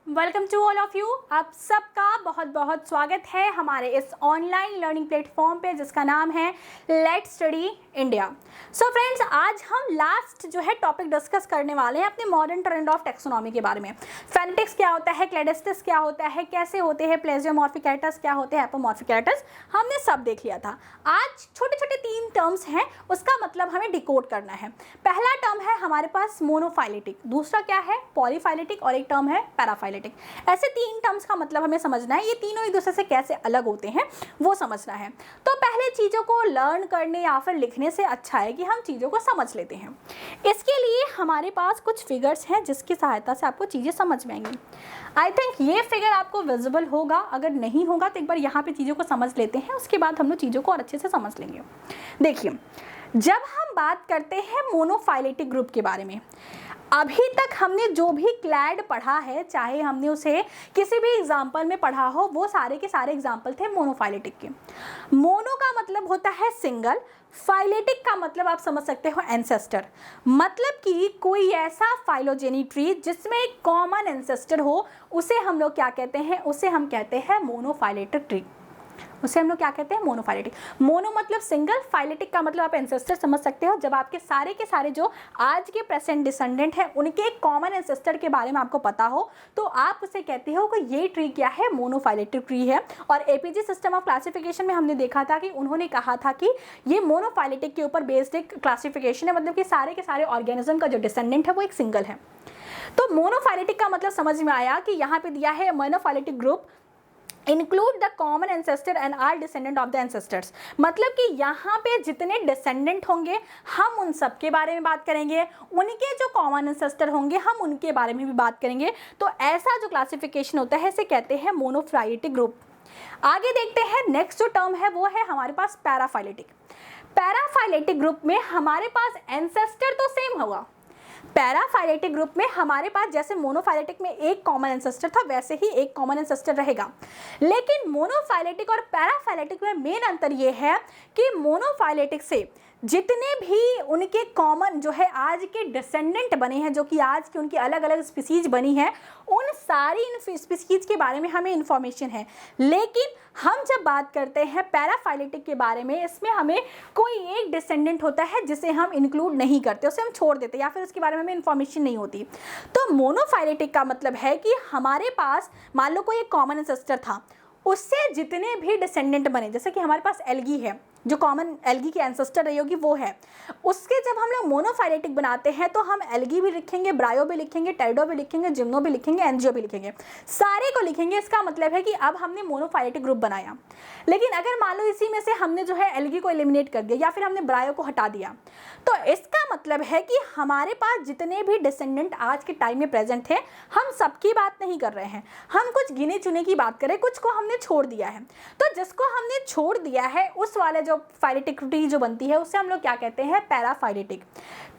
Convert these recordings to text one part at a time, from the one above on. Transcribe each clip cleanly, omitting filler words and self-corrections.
Welcome to all of you. आप सबका बहुत बहुत स्वागत है हमारे इस ऑनलाइन लर्निंग प्लेटफॉर्म पे जिसका नाम है let's study India. So friends, आज हम लास्ट जो है टॉपिक डिस्कस करने वाले हैं अपने मॉडर्न ट्रेंड ऑफ टेक्सोनॉमी के बारे में। फेनेटिक्स क्या होता है, क्लेडिस्टिस क्या होता है, कैसे होते हैं प्लेजियोमॉर्फिक कैरेक्टर्स, क्या होते हैं एपोमॉर्फिक कैरेक्टर्स, हमने सब देख लिया था। आज छोटे छोटे 3 टर्म्स हैं, उसका मतलब हमें डिकोड करना है। पहला टर्म है हमारे पास मोनोफाइलेटिक, दूसरा क्या है पॉलीफाइलेटिक और एक टर्म है पैराफाइलेटिक। ऐसे 3 टर्म्स का मतलब हमें समझना है, ये तीनों एक दूसरे से कैसे अलग होते हैं वो समझना है। तो पहले चीज़ों को लर्न करने या फिर लिखने से अच्छा है कि हम चीज़ों को समझ लेते हैं। इसके लिए हमारे पास कुछ फिगर्स हैं जिसकी सहायता से आपको चीज़ें समझ में आएंगी। आई थिंक ये फिगर आपको विजिबल होगा, अगर नहीं होगा तो एक बार यहाँ पे चीज़ों को समझ लेते हैं, उसके बाद हम लोग चीज़ों को और अच्छे से समझ लेंगे। देखिए, जब हम बात करते हैं मोनोफाइलेटिक ग्रुप के बारे में, अभी तक हमने जो भी क्लैड पढ़ा है, चाहे हमने उसे किसी भी एग्जाम्पल में पढ़ा हो, वो सारे के सारे एग्जाम्पल थे मोनोफाइलेटिक के। मोनो का मतलब होता है सिंगल, फाइलेटिक का मतलब आप समझ सकते हो एंसेस्टर, मतलब कि कोई ऐसा फाइलोजेनी ट्री जिसमें एक कॉमन एंसेस्टर हो, उसे हम लोग क्या कहते हैं, उसे हम कहते हैं मोनोफाइलेटिक ट्री। उसे हम लोग क्या कहते हैं, मोनोफाइलेटिक। मोनो मतलब सिंगल, फाइलेटिक का मतलब आप एंसेस्टर समझ सकते हो, जब आपके सारे के सारे जो आज के प्रेजेंट डिसेंडेंट हैं उनके एक कॉमन एंसेस्टर के बारे में आपको पता हो तो आप उसे कहते हो कि ये ट्री क्या है, मोनोफाइलेटिक ट्री है। और एपीजी सिस्टम ऑफ क्लासिफिकेशन में हमने देखा था कि उन्होंने कहा था कि ये मोनोफाइलेटिक के ऊपर बेस्ड एक क्लासिफिकेशन है, मतलब कि सारे के सारे ऑर्गेनिज्म का जो डिसेंडेंट है वो एक सिंगल है। तो मोनोफाइलेटिक का मतलब समझ में आया कि यहाँ पे दिया है monophyletic group include the common ancestor and are descendant of the ancestors, मतलब कि यहाँ पे जितने डिसेंडेंट होंगे हम उन सब के बारे में बात करेंगे, उनके जो कॉमन एंसेस्टर होंगे हम उनके बारे में भी बात करेंगे। तो ऐसा जो क्लासिफिकेशन होता है इसे कहते हैं मोनोफाइलेटिक ग्रुप। आगे देखते हैं, नेक्स्ट जो टर्म है वो है हमारे पास पैराफाइलेटिक। पैराफाइलेटिक ग्रुप में हमारे पास एंसेस्टर तो सेम हुआ, पैराफाइलेटिक ग्रुप में हमारे पास जैसे मोनोफाइलेटिक में एक कॉमन एंसेस्टर था वैसे ही एक कॉमन एंसेस्टर रहेगा। लेकिन मोनोफाइलेटिक और पैराफाइलेटिक में मेन अंतर ये है कि मोनोफाइलेटिक से जितने भी उनके कॉमन जो है आज के डिसेंडेंट बने हैं, जो कि आज की उनकी अलग अलग स्पीसीज बनी है, उन सारी स्पीसीज के बारे में हमें इंफॉर्मेशन है। लेकिन हम जब बात करते हैं पैराफाइलेटिक के बारे में, इसमें हमें कोई एक डिसेंडेंट होता है जिसे हम इंक्लूड नहीं करते, उसे हम छोड़ देते या फिर उसके बारे में हमें इंफॉर्मेशन नहीं होती। तो मोनोफाइलेटिक का मतलब है कि हमारे पास मान लो कोई एक कॉमन एंसेस्टर था, उससे जितने भी डिसेंडेंट बने, जैसे कि हमारे पास एल्गी है, जो कॉमन एल्गी की एंसेस्टर रही होगी वो है, उसके जब हम लोग मोनोफाइलेटिक बनाते हैं तो हम एल्गी भी लिखेंगे, ब्रायो भी लिखेंगे, टेरिडो भी लिखेंगे, जिम्नो भी लिखेंगे, एंजियो भी लिखेंगे, सारे को लिखेंगे। इसका मतलब है कि अब हमने मोनोफाइलेटिक ग्रुप बनाया। लेकिन अगर मान लो इसी में से हमने जो है एल्गी को एलिमिनेट कर दिया या फिर हमने ब्रायो को हटा दिया, तो इसका मतलब है कि हमारे पास जितने भी डिसेंडेंट आज के टाइम में प्रेजेंट थे, हम सबकी बात नहीं कर रहे हैं, हम कुछ गिने चुने की बात करें, कुछ को हमने छोड़ दिया है। तो जिसको हमने छोड़ दिया है उस वाले जो फाइलेटिक ट्री जो बनती है उसे हम लोग क्या कहते हैं, पैराफाइलेटिक।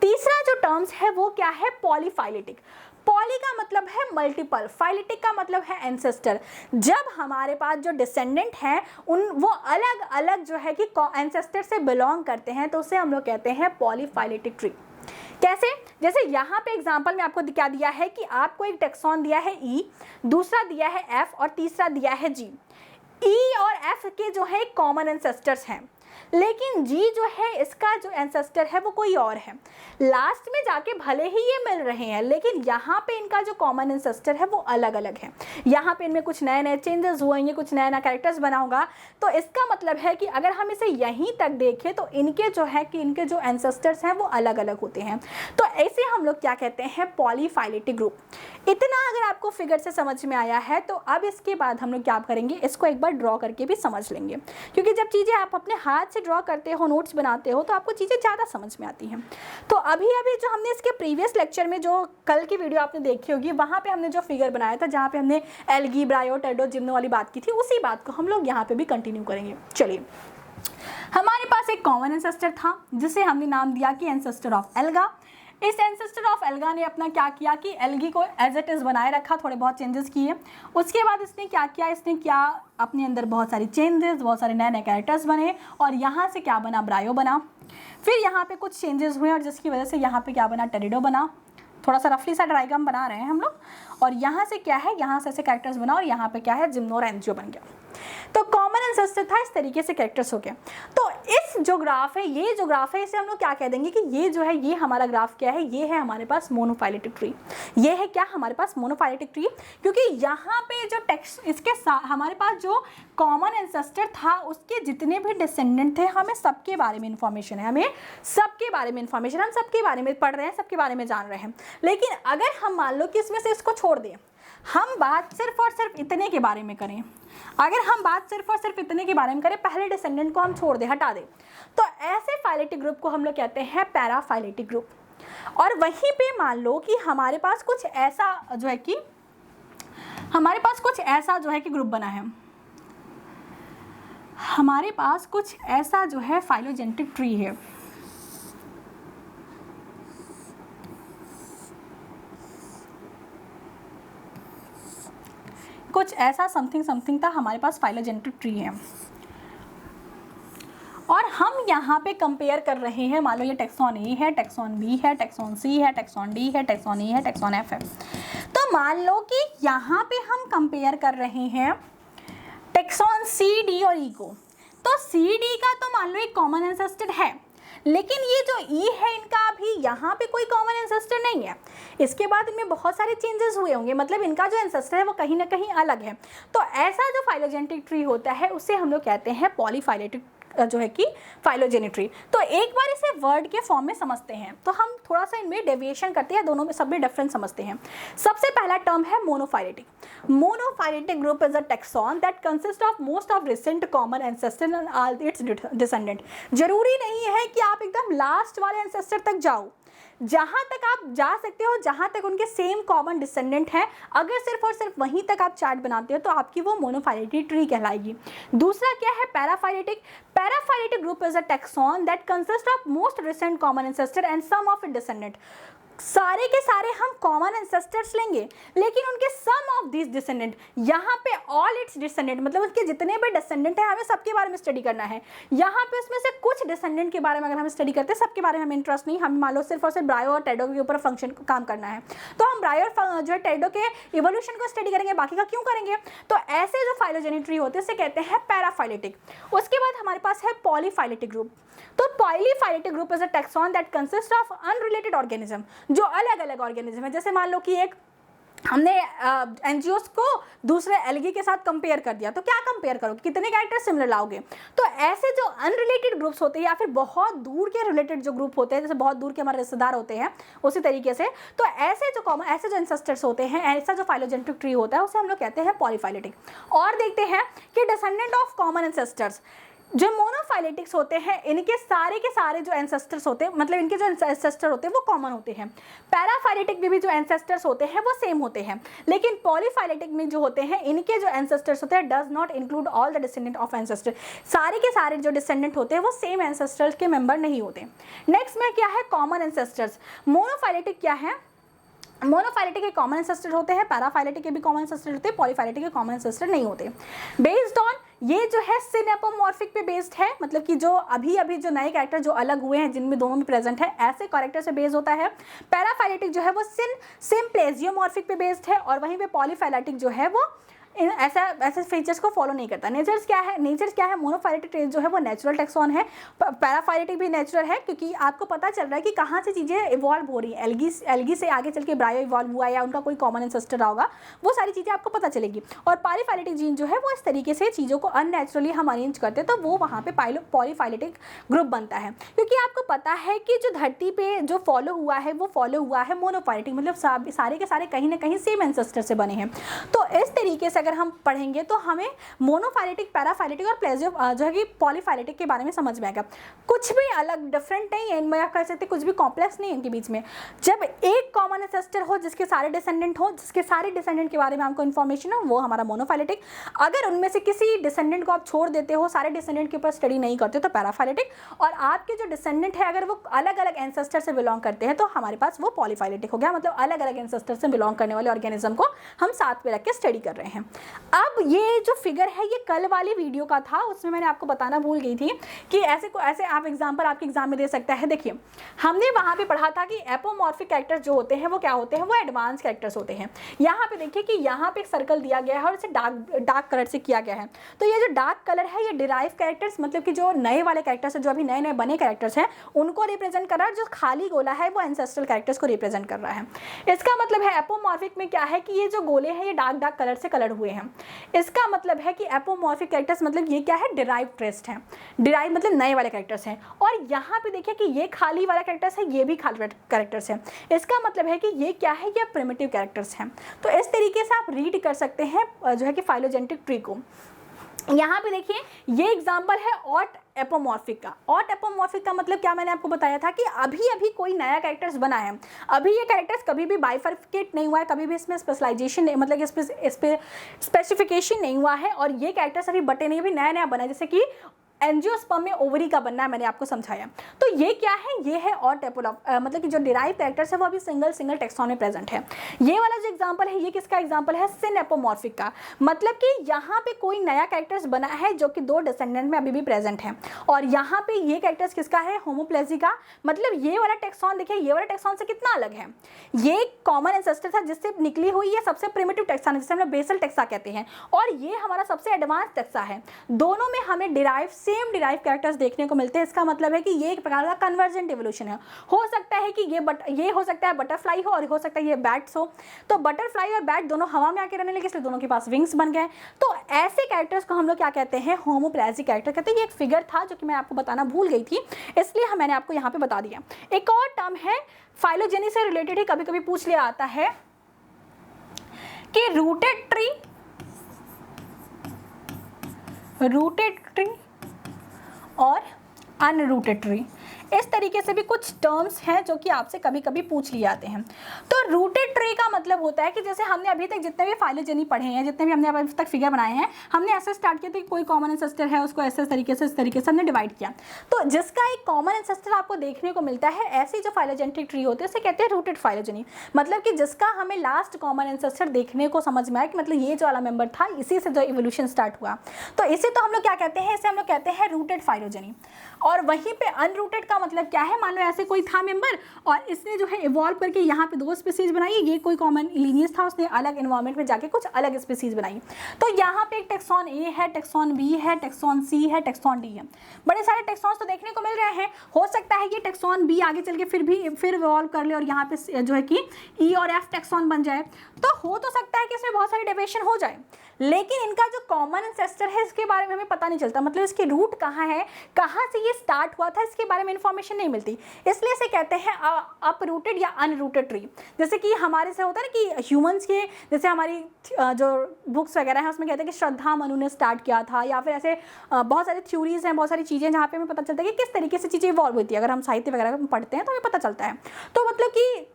तीसरा जो टर्म्स है वो क्या है, पॉलीफाइलेटिक। पॉली का मतलब है मल्टीपल, फाइलेटिक का मतलब है एंसेस्टर। जब हमारे पास जो डिसेंडेंट हैं उन वो अलग अलग जो है कि एंसेस्टर से बिलोंग करते हैं, तो उसे हम लोग कहते हैं पॉलीफाइलेटिक ट्री। कैसे, जैसे यहाँ पे एग्जांपल में आपको क्या दिया है कि आपको एक टेक्सॉन दिया है ई, दूसरा दिया है एफ और तीसरा दिया है जी। ई और एफ के जो है कॉमन एंसेस्टर्स हैं, लेकिन जी जो है इसका जो एंसेस्टर है वो कोई और है। लास्ट में जाके भले ही ये मिल रहे हैं लेकिन यहाँ पे इनका जो कॉमन एंसेस्टर है वो अलग अलग है। यहाँ पे इनमें कुछ नए नए चेंजेस हुए, ये कुछ नया नया कैरेक्टर्स बना होगा। तो इसका मतलब है कि अगर हम इसे यहीं तक देखें तो इनके जो है कि इनके जो एंसेस्टर्स हैं वो अलग अलग होते हैं। तो ऐसे हम लोग क्या कहते हैं, पॉलीफाइलेटिक ग्रुप। इतना अगर आपको फिगर से समझ में आया है तो अब इसके बाद हम लोग क्या करेंगे, इसको एक बार ड्रॉ करके भी समझ लेंगे, क्योंकि जब चीज़ें आप अपने हाथ से ड्रॉ करते हो, नोट्स बनाते हो, तो आपको चीज़ें ज़्यादा समझ में आती हैं। तो अभी जो हमने इसके प्रीवियस लेक्चर में जो कल की वीडियो आपने देखी होगी, वहाँ पे हमने जो फिगर बनाया था जहाँ पे हमने एल्गी, ब्रायो, टेरिडो, जिम्नो वाली बात की थी, उसी बात को हम लोग यहाँ पे भी कंटिन्यू करेंगे। चलिए, हमारे पास एक कॉमन एंसेस्टर था जिसे हमने नाम दिया कि एंसेस्टर ऑफ एल्गा। इस एंसेस्टर ऑफ एल्गा ने अपना क्या किया कि एल्गी को एज इट इज़ बनाए रखा, थोड़े बहुत चेंजेस किए। उसके बाद इसने क्या किया, इसने क्या अपने अंदर बहुत सारी चेंजेस, बहुत सारे नए नए कैरेक्टर्स बने और यहाँ से क्या बना, ब्रायो बना। फिर यहाँ पे कुछ चेंजेस हुए और जिसकी वजह से यहाँ पे क्या बना, टेरिडो बना। थोड़ा सा रफली सा डायग्राम बना रहे हैं हम लोग, और यहाँ से क्या है, यहाँ से ऐसे कैरेक्टर्स बना और यहाँ पे क्या है, जिम्नो और एंजियो बन गया। तो कॉमन एंसेस्टर था, इस तरीके से कैरेक्टर्स हो गए। तो इस जो ग्राफ है, ये जो ग्राफ है, इसे हम लोग क्या कह देंगे कि ये जो है, ये हमारा ग्राफ क्या है, ये है हमारे पास मोनोफाइलेटिक ट्री। ये है क्या, हमारे पास मोनोफाइलेटिक ट्री, क्योंकि यहाँ पे जो टेक्स्ट इसके हमारे पास जो कॉमन एंसेस्टर था उसके जितने भी डिसेंडेंट थे, हमें सबके बारे में इंफॉर्मेशन है, हमें सबके बारे में इंफॉर्मेशन, हम सबके बारे में पढ़ रहे हैं, सबके बारे में जान रहे हैं। लेकिन अगर हम मान लो कि इसमें से इसको छोड़ दें, हम बात सिर्फ और सिर्फ इतने के बारे में करें, अगर हम बात सिर्फ और सिर्फ इतने के बारे में करें, पहले डिसेंडेंट को हम छोड़ दें, हटा दें, तो ऐसे फाइलेटिक ग्रुप को हम लोग कहते हैं पैराफाइलेटिक ग्रुप। और वहीं पे मान लो कि हमारे पास कुछ ऐसा जो है कि ग्रुप बना है, हमारे पास कुछ ऐसा जो है फाइलोजेनेटिक ट्री है, कुछ ऐसा समथिंग था हमारे पास फाइलोजेनेटिक ट्री है, और हम यहाँ पे कंपेयर कर रहे हैं, मान लो ये टेक्सॉन ए है, टेक्सॉन बी है, टेक्सॉन सी है, टेक्सॉन डी है, टेक्सॉन ई है, टेक्सॉन एफ है। तो मान लो कि यहाँ पे हम कंपेयर कर रहे हैं टेक्सॉन सी, डी और ई को। तो सी, डी का तो मान लो एक कॉमन एंसेस्टर है, लेकिन ये जो ई है इनका अभी यहाँ पे कोई कॉमन एंसेस्टर नहीं है। इसके बाद इनमें बहुत सारे चेंजेस हुए होंगे, मतलब इनका जो एंसेस्टर है वो कहीं ना कहीं अलग है। तो ऐसा जो फाइलोजेनेटिक ट्री होता है उसे हम लोग कहते हैं पॉलीफाइलेटिक जो है कि फाइलोजेनेटिक ट्री। तो एक बार इसे वर्ड के फॉर्म में समझते हैं, तो हम थोड़ा सा इनमें डेविएशन करते हैं, दोनों में सब में डिफरेंस समझते हैं। सबसे पहला टर्म है monophyletic. Monophyletic group is a taxon that consist of most of recent common ancestor and all it's descendant. जरूरी नहीं है कि आप एकदम लास्ट वाले एंसेस्टर तक जाओ, जहाँ तक आप जा सकते हो, जहाँ तक उनके सेम कॉमन डिसेंडेंट है, अगर सिर्फ और सिर्फ वहीं तक आप चार्ट बनाते हो तो आपकी वो मोनोफाइलेटिक ट्री कहलाएगी। दूसरा क्या है, paraphyletic. Paraphyletic group is a taxon that consist of most recent common ancestor and some of it descendant. सारे के सारे हम कॉमन एंसेस्टर्स लेंगे, लेकिन उनके सम ऑफ दिस डिसेंडेंट, यहाँ पे ऑल इट्स डिसेंडेंट, मतलब उसके जितने भी डिसेंडेंट हैं हमें सबके बारे में स्टडी करना है। यहाँ पे उसमें से कुछ डिसेंडेंट के बारे में अगर हम स्टडी करते हैं, सबके बारे में हमें इंटरेस्ट नहीं, हमें मान लो सिर्फ और सिर्फ ब्रायो और टेडो के ऊपर फंक्शन काम करना है, तो हम ब्रायो और जो है टेडो के इवोल्यूशन को स्टडी करेंगे, बाकी का क्यों करेंगे। तो ऐसे जो फाइलोजेनेटिक ट्री होते हैं उसे कहते हैं पैराफाइलेटिक। उसके बाद हमारे पास है पॉलीफाइलेटिक ग्रुप। तो polyphyletic group is a taxon that consist of unrelated organism, जो अलग अलग ऑर्गेनिज्म है। जैसे मान लो कि एक हमने एंजियोस को दूसरे एल्गी के साथ कंपेयर कर दिया, तो क्या कंपेयर करोगे, कितने कैरेक्टर सिमिलर लाओगे। तो ऐसे जो अनरिलेटेड ग्रुप्स होते हैं या फिर बहुत दूर के रिलेटेड जो ग्रुप होते हैं, जैसे बहुत दूर के हमारे रिश्तेदार होते हैं, उसी तरीके से तो ऐसे जो एंसेस्टर्स होते हैं, ऐसा जो फाइलोजेनेटिक ट्री होता है उसे हम लोग कहते हैं पॉलीफाइलेटिक। और देखते हैं कि डिसेंडेंट ऑफ कॉमन एंसेस्टर्स, जो मोनोफाइलेटिक्स होते हैं, इनके सारे के सारे जो एंसेस्टर्स होते हैं, मतलब इनके जो एंसेस्टर होते हैं वो कॉमन होते हैं। पैराफाइलेटिक में भी जो एंसेस्टर्स होते हैं वो सेम होते हैं, लेकिन पॉलीफाइलेटिक में जो होते हैं, इनके जो एंसेस्टर्स होते हैं does not include all the descendant of ancestor. सारे के सारे जो डिसेंडेंट होते हैं वो सेम एंसेस्टर्स के मेंबर नहीं होते। नेक्स्ट में क्या है, कॉमन एंसेस्टर्स। मोनोफाइलेटिक क्या है, मोनोफाइलेटिक के कॉमन एंसेस्टर होते हैं, पैराफाइलेटिक के भी कॉमन एंसेस्टर होते हैं, पॉलीफाइलेटिक के कॉमन एंसेस्टर नहीं होते। बेस्ड ऑन, ये जो है सिनेपोमॉर्फिक पे बेस्ड है, मतलब कि जो अभी जो नए कैरेक्टर जो अलग हुए हैं, जिनमें दोनों में प्रेजेंट है, ऐसे कैरेक्टर से बेस्ड होता है। पैराफाइलेटिक जो है वो सिम्प्लेजियोमॉर्फिक पे बेस्ड है, और वहीं पे पॉलीफाइलेटिक जो है वो ऐसे फीचर्स को फॉलो नहीं करता। नेचर्स क्या है, मोनोफाइलेटिक ट्रेस जो है वो नेचुरल टेक्सॉन है, पैराफाइलेटिक भी नेचुरल है, क्योंकि आपको पता चल रहा है कि कहाँ से चीज़ें इवॉल्व हो रही हैं। एल्गी से आगे चल के ब्रायो इवॉल्व हुआ या उनका कोई कॉमन एंसेस्टर होगा, वो सारी चीज़ें आपको पता चलेगी। और पॉलीफाइलेटिक जीन जो है वो इस तरीके से चीज़ों को अननेचुरली हम अरेंज करते हैं, तो वो वहाँ पे पॉलीफाइलेटिक ग्रुप बनता है। क्योंकि आपको पता है कि जो धरती पे जो फॉलो हुआ है वो फॉलो हुआ है मोनोफाइलेटिक, मतलब सारे के सारे कहीं ना कहीं सेम एंसेस्टर से बने हैं। तो इस तरीके से अगर हम पढ़ेंगे तो हमें मोनोफाइलेटिक, पैराफाइलेटिक और प्लेजियो जो है कि पॉलीफाइलेटिक के बारे में समझ में आएगा। कुछ भी अलग डिफरेंट नहीं है इनमें, आप कह सकते कुछ भी कॉम्प्लेक्स नहीं है इनके बीच में। जब एक कॉमन एंसेस्टर हो जिसके सारे डिसेंडेंट हो, जिसके सारे डिसेंडेंट के बारे में हमको इन्फॉर्मेशन हो, वो हमारा मोनोफाइलेटिक। अगर उनमें से किसी डिसेंडेंट को आप छोड़ देते हो, सारे डिसेंडेंट के ऊपर स्टडी नहीं करते तो पैराफाइलेटिक, और आपके जो डिसेंडेंट है अगर वो अलग अलग एंसेस्टर से बिलोंग करते हैं तो हमारे पास वो पॉलीफाइलेटिक हो गया। मतलब अलग अलग एंसेस्टर से बिलोंग करने वाले ऑर्गेनिज्म को हम साथ में रख के स्टडी कर रहे हैं। अब ये जो फिगर है ये कल वाली वीडियो का था, उसमें मैंने आपको बताना भूल गई थी कि ऐसे आप एग्जाम्पल आपके एग्जाम में दे सकता है। देखिए हमने वहाँ पे पढ़ा था कि एपोमॉर्फिक कैरेक्टर्स जो होते हैं वो क्या होते हैं, वो एडवांस कैरेक्टर्स होते हैं। यहाँ पे देखिए कि यहाँ पे एक सर्कल दिया गया है और इसे डार्क कलर से किया गया है। तो ये जो डार्क कलर है ये डिराइव कैरेक्टर्स, मतलब कि जो नए वाले कैरेक्टर्स हैं, जो अभी नए नए बने कैरेक्टर्स हैं, उनको रिप्रेजेंट कर रहा है। जो खाली गोला है वो एंसेस्ट्रल कैरेक्टर्स को रिप्रेजेंट कर रहा है। इसका मतलब है एपोमॉर्फिक में क्या है कि ये जो गोले हैं ये डार्क कलर से कलर हुए हैं। इसका मतलब है कि एपोमॉर्फिक कैरेक्टर्स मतलब ये क्या है, डिराइव ट्रेस्ट है। डिराइव मतलब नए वाले कैरेक्टर्स हैं। और यहाँ पे देखिए कि ये खाली वाला कैरेक्टर्स है, ये भी खाली कैरेक्टर्स हैं। इसका मतलब है कि ये क्या है, ये प्रिमिटिव कैरेक्टर्स हैं। तो इस तरीके से आप रीड कर सकते हैं जो है कि फाइलोजेनेटिक ट्री को। यहाँ पे देखिए ये एग्जाम्पल है ऑट एपोमॉर्फिक का। ऑट एपोमॉर्फिक का मतलब क्या, मैंने आपको बताया था कि अभी अभी कोई नया कैरेक्टर्स बना है। अभी ये कैरेक्टर्स कभी भी बाइफर्केट नहीं हुआ है, कभी भी इसमें स्पेशलाइजेशन नहीं, मतलब इस पे स्पेसिफिकेशन नहीं हुआ है। और ये कैरेक्टर्स अभी बटे नहीं, अभी नया नया बना है, जैसे कि एंजियोस्पर्म में ओवरी का बनना है, मैंने आपको समझाया। तो ये क्या है, ये है ऑट मतलब कि जो डिराइव कैरेक्टर्स है वो अभी सिंगल टेक्सॉन में प्रेजेंट है। ये वाला जो एग्जांपल है ये किसका एग्जांपल है, सिन एपोमॉर्फिक का। मतलब कि यहाँ पे कोई नया कैरेक्टर्स बना है जो कि 2 डिसेंडेंट में अभी भी प्रेजेंट है। और यहाँ पे ये कैरेक्टर्स किसका है, होमोप्लेजी का। मतलब ये वाला टेक्सॉन देखिए, ये वाला टेक्सॉन से कितना अलग है। ये कॉमन एंसेस्टर था जिससे निकली हुई ये सबसे प्रिमिटिव टेक्सा है, जिसे हम लोग बेसल टेक्सा कहते हैं। और ये हमारा सबसे एडवांस टेक्सा है। दोनों में हमें सेम डिराइव कैरेक्टर्स देखने को मिलते हैं। इसका मतलब है कि ये एक प्रकार का कन्वर्जेंट इवोल्यूशन है। हो सकता है कि ये हो सकता है बटरफ्लाई हो और हो सकता है ये बैट्स हो। तो बटरफ्लाई और बैट दोनों हवा में आके रहने लगे, इसलिए दोनों के पास विंग्स बन गए। तो ऐसे कैरेक्टर्स को हम लोग क्या कहते हैं, होमोप्लेजिक कैरेक्टर कहते हैं। ये एक फिगर था जो कि मैं आपको बताना भूल गई थी, इसलिए मैंने आपको यहाँ पे बता दिया। एक और टर्म है फाइलोजेनी से रिलेटेड ही कभी कभी पूछ लिया आता है कि रूटेड ट्री और अनरूटेड ट्री, इस तरीके से भी कुछ टर्म्स हैं जो कि आपसे कभी कभी पूछ लिए जाते हैं। तो रूटेड ट्री का मतलब होता है कि जैसे हमने अभी तक जितने भी फाइलोजेनी पढ़े हैं, जितने भी हमने अभी तक फिगर बनाए हैं, हमने ऐसे स्टार्ट किया था कि कोई कॉमन एंसेस्टर है, उसको ऐसे तरीके से इस तरीके से हमने डिवाइड किया। तो जिसका एक कॉमन एंसेस्टर आपको देखने को मिलता है, ऐसी जो फाइलोजेनेटिक ट्री होती है उसे कहते हैं रूटेड फाइलोजेनी। मतलब कि जिसका हमें लास्ट कॉमन एंसेस्टर देखने को समझ में आया कि मतलब ये जो वाला मेंबर था, इसी से जो इवोल्यूशन स्टार्ट हुआ। तो इसे तो हम लोग क्या कहते हैं, इसे हम लोग कहते हैं रूटेड फाइलोजेनी। और वहीं पे अनरूटेड का मतलब क्या है, मान लो ऐसे कोई था मेंबर और इसने जो है इवॉल्व करके यहाँ पे 2 स्पीसीज बनाई। ये कोई कॉमन लीनियस था, उसने अलग एनवायरनमेंट में जाके कुछ अलग स्पीसीज बनाई। तो यहाँ पे एक टेक्सॉन ए है, टेक्सॉन बी है, टेक्सॉन सी है, टेक्सॉन डी है। बड़े सारे टेक्सॉन्स तो देखने को मिल रहे हैं। हो सकता है ये टेक्सॉन बी आगे चल के फिर इवॉल्व कर ले और यहाँ पे जो है कि ई और एफ टेक्सॉन बन जाए। तो हो तो सकता है कि इसमें बहुत सारी डेविएशन हो जाए, लेकिन इनका जो कॉमन एंसेस्टर है इसके बारे में हमें पता नहीं चलता। मतलब इसकी रूट कहाँ है, कहाँ से ये स्टार्ट हुआ था, इसके बारे में इंफॉर्मेशन नहीं मिलती। इसलिए इसे कहते हैं अपरूटेड या अनरूटेड ट्री। जैसे कि हमारे से होता है ना कि ह्यूमंस के, जैसे हमारी जो बुक्स वगैरह हैं उसमें कहते हैं कि श्रद्धा मनु ने स्टार्ट किया था, या फिर ऐसे बहुत सारी थ्योरीज हैं, बहुत सारी चीज़ें जहाँ पे हमें पता चलता है कि किस तरीके से चीज़ें इवॉल्व होती है। अगर हम साहित्य वगैरह में पढ़ते हैं तो हमें पता चलता है। तो मतलब कि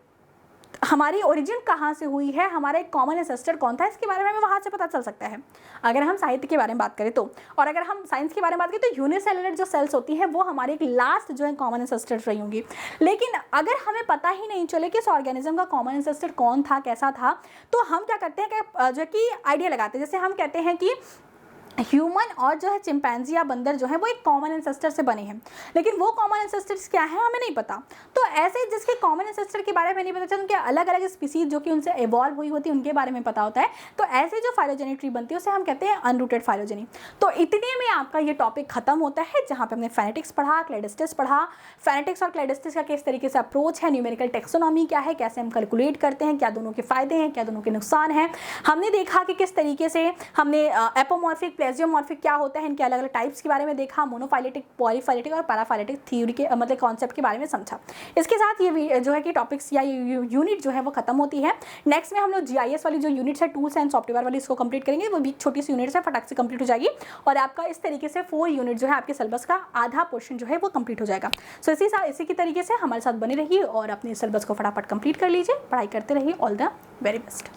हमारी ओरिजिन कहाँ से हुई है, हमारा एक कॉमन एंसेस्टर कौन था, इसके बारे में हमें वहाँ से पता चल सकता है, अगर हम साहित्य के बारे में बात करें तो। और अगर हम साइंस के बारे में बात करें तो यूनिसेलुलर जो सेल्स होती हैं वो हमारे एक लास्ट जो है कॉमन एंसेस्टर रही होंगी। लेकिन अगर हमें पता ही नहीं चले कि इस ऑर्गेनिज्म का कॉमन एंसेस्टर कौन था, कैसा था, तो हम क्या करते हैं कि जो कि आइडिया लगाते हैं। जैसे हम कहते हैं कि ह्यूमन और जो है चिंपैंजी या बंदर जो है वो एक कॉमन एंसेस्टर से बने हैं, लेकिन वो कॉमन एंसेस्टर्स क्या है हमें नहीं पता। तो ऐसे जिसके कॉमन एंसेस्टर के बारे में नहीं पता चलता, उनके अलग अलग स्पीसीज जो कि उनसे इवॉल्व हुई होती है उनके बारे में पता होता है। तो ऐसे जो फाइलोजेनिक ट्री बनती है उसे हम कहते हैं अनरूटेड फाइलोजेनी। तो इतने में आपका ये टॉपिक खत्म होता है, जहाँ पे हमने फेनेटिक्स पढ़ा, क्लेडिस्टिस पढ़ा। फेनेटिक्स और क्लेडिस्टिस का किस तरीके से अप्रोच है, न्यूमेरिकल टेक्सोनॉमी क्या है, कैसे हम कैलकुलेट करते हैं, क्या दोनों के फायदे हैं, क्या दोनों के नुकसान हैं। हमने देखा कि किस तरीके से हमने एपोमॉर्फिक, प्लेजियोमॉर्फिक क्या होता है, इनके अलग अलग टाइप्स के बारे में देखा, मोनोफाइलेटिक, पॉलीफाइलेटिक और पैराफाइलेटिक थ्योरी के मतलब कॉन्सेप्ट के बारे में समझा। इसके साथ ये जो है कि टॉपिक्स या यूनिट जो है वो खत्म होती है। नेक्स्ट में हम लोग जीआईएस वाली जो यूनिट्स है, टूल्स एंड सॉफ्टवेयर वाली, इसको कंप्लीट करेंगे। वो भी छोटी सी यूनिट्स है, फटाक से कंप्लीट हो जाएगी और आपका इस तरीके से 4 यूनिट जो है आपके सिलेबस का आधा पोर्शन जो है वो कंप्लीट हो जाएगा। सो इसी की तरीके से हमारे साथ बने रहिए और अपने सिलेबस को फटाफट कंप्लीट कर लीजिए, पढ़ाई करते रहिए। All the very best.